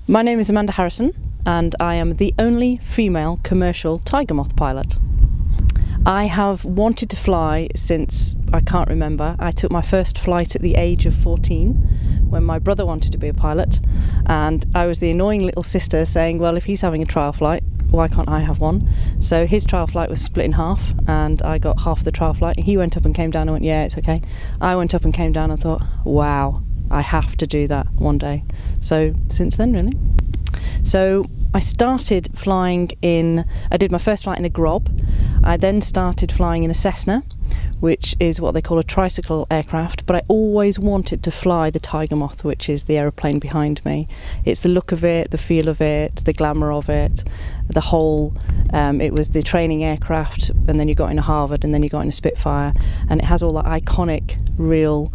My name is Amanda Harrison and I am the only female commercial Tiger Moth pilot. I have wanted to fly since I can't remember. I took my first flight at the age of 14 when my brother wanted to be a pilot, and I was the annoying little sister saying, well, if he's having a trial flight, why can't I have one? So his trial flight was split in half and I got half the trial flight. He went up and came down and went, yeah, it's okay. I went up and came down and thought, wow, I have to do that one day. So since then, really. So I started flying I did my first flight in a Grob. I then started flying in a Cessna, which is what they call a tricycle aircraft, but I always wanted to fly the Tiger Moth, which is the aeroplane behind me. It's the look of it, the feel of it, the glamour of it, the whole, it was the training aircraft, and then you got in a Harvard, and then you got in a Spitfire, and it has all that iconic, real,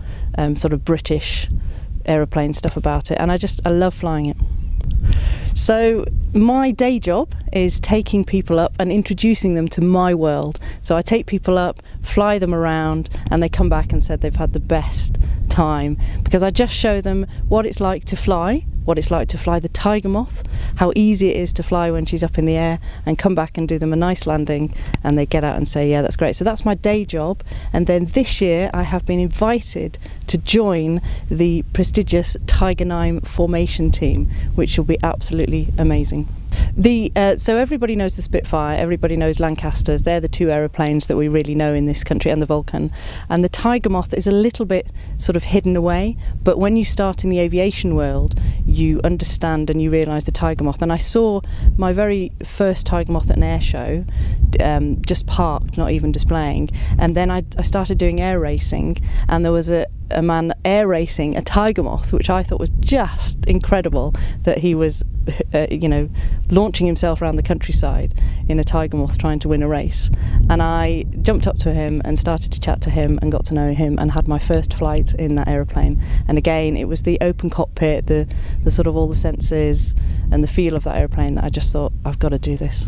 sort of British aeroplane stuff about it, and I love flying it. So my day job is taking people up and introducing them to my world. So I take people up, fly them around, and they come back and said they've had the best time, because I just show them what it's like to fly the Tiger Moth, how easy it is to fly when she's up in the air, and come back and do them a nice landing, and they get out and say, yeah, that's great. So that's my day job. And then this year I have been invited to join the prestigious Tiger 9 formation team, which will be absolutely amazing. So everybody knows the Spitfire, everybody knows Lancasters. They're the two aeroplanes that we really know in this country, and the Vulcan. And the Tiger Moth is a little bit sort of hidden away, but when you start in the aviation world, you understand and you realise the Tiger Moth. And I saw my very first Tiger Moth at an air show, just parked, not even displaying. And then I started doing air racing, and there was a man air racing a Tiger Moth, which I thought was just incredible, that he was launching himself around the countryside in a Tiger Moth trying to win a race. And I jumped up to him and started to chat to him and got to know him, and had my first flight in that aeroplane. And again, it was the open cockpit, the sort of all the senses and the feel of that aeroplane that I just thought, I've got to do this.